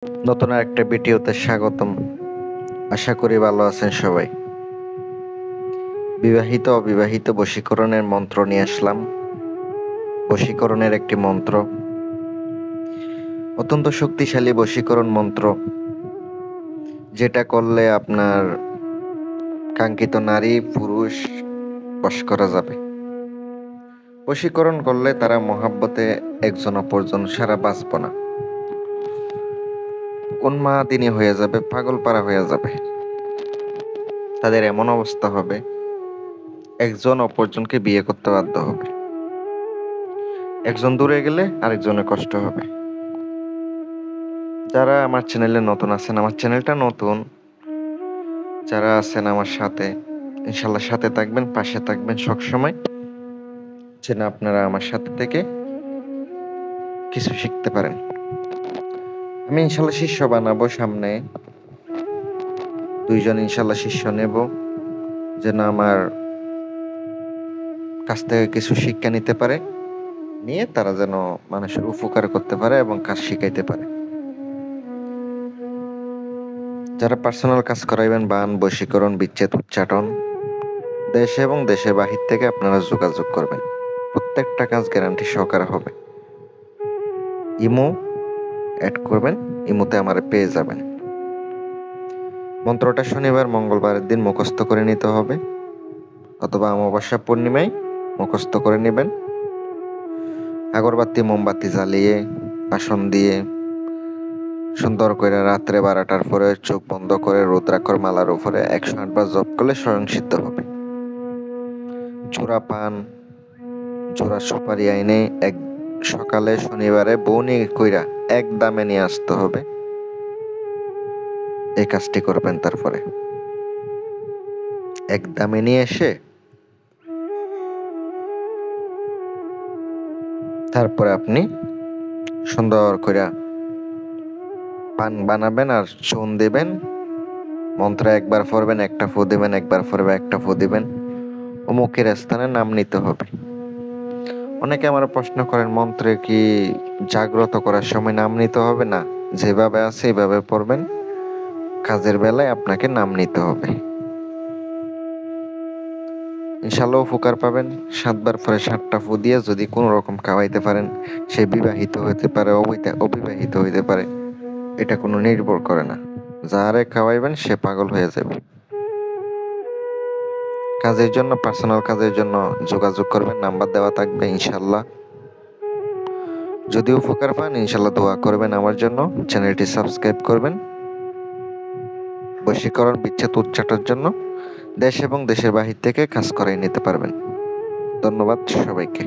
নতুন আরেকটা ভিডিওতে স্বাগতম। আশা করি ভালো আছেন সবাই। বিবাহিত অবিবাহিত বশীকরণের মন্ত্র নিয়ে আসলাম। বশীকরণের একটি মন্ত্র, অত্যন্ত শক্তিশালী বশীকরণ মন্ত্র, যেটা করলে আপনার কাঙ্ক্ষিত নারী পুরুষ বশ করা যাবে। বশীকরণ করলে তারা মহাব্বতে একজন অপরজন সারা বাঁচব না, উন্মাদিনী হয়ে যাবে, পাগলপাড়া হয়ে যাবে। তাদের এমন অবস্থা হবে, একজন অপরজনকে বিয়ে করতে বাধ্য হবে। একজন দূরে গেলে আরেকজনের কষ্ট হবে। যারা আমার চ্যানেলে নতুন আছেন, আমার চ্যানেলটা নতুন, যারা আছেন আমার সাথে, ইনশাল্লাহ সাথে থাকবেন, পাশে থাকবেন সবসময়, যেন আপনারা আমার সাথে থেকে কিছু শিখতে পারেন। আমি ইনশাল্লাহ শিষ্য বানাবো, সামনে 2 জন ইনশাল্লাহ শিষ্য নেব, যেন আমার কাছ থেকে কিছু শিক্ষা নিতে পারে, নিয়ে তারা যেন মানুষের উপকার করতে পারে এবং কাজ শিখাইতে পারে। যারা পার্সোনাল কাজ করাইবেন, বান, বশীকরণ, বিচ্ছেদ, উচ্চাটন, দেশে এবং দেশের বাহির থেকে আপনারা যোগাযোগ করবেন। প্রত্যেকটা কাজ গ্যারান্টি সহকারে হবে। ইমো অ্যাড করবেন, ইমোতে আমারে পেয়ে যাবেন। মন্ত্রটা শনিবার মঙ্গলবারের দিন মুখস্থ করে নিতে হবে, অথবা অমাবস্যা পূর্ণিমায় মুখস্থ করে নেবেন। আগরবাতি মোমবাতি জ্বালিয়ে আসন দিয়ে সুন্দর করে রাত্রে 12টার পরে চোখ বন্ধ করে রুদ্রাক্ষর মালার উপরে 108 বার জপ করলে স্বয়ং সিদ্ধ হবে। জোড়া পান, জোড়া সুপারি আইনে এক সকালে শনিবারে বউনি কইরা এক দামে নিয়ে আসতে হবে। এই কাজটি করবেন। এক দামে নিয়ে এসে তারপরে আপনি সুন্দর করে পান বানাবেন আর চুন দিবেন। মন্ত্র একবার পড়বেন, একটা ফু দিবেন, একবার পড়বে একটা ফু দিবেন। অমুকের স্থানে নাম নিতে হবে। অনেকে আমার প্রশ্ন করেন, মন্ত্রে কি জাগ্রত করার সময় নাম নিতে হবে? না, যেভাবে আছে এইভাবে পড়বেন। কাজের বেলায় আপনাকে নাম নিতে হবে। ইনশাল্লাহ উপকার পাবেন। 7 বার পরে 7টা ফু দিয়ে যদি কোনো রকম খাওয়াইতে পারেন, সে বিবাহিত হতে পারে, অবিবাহিত হইতে পারে, এটা কোনো নির্ভর করে না। যারে খাওয়াইবেন সে পাগল হয়ে যাবে। কাজের জন্য, পার্সোনাল কাজের জন্য যোগাযোগ করবেন, নাম্বার দেওয়া থাকবে ইনশাল্লাহ। যদি উপকার পান ইনশাল্লাহ দোয়া করবেন আমার জন্য, চ্যানেলটি সাবস্ক্রাইব করবেন। বশীকরণ, বিচ্ছেদ, উচ্চাটনের জন্য দেশ এবং দেশের বাহির থেকে কাজ করাই নিতে পারবেন। ধন্যবাদ সবাইকে।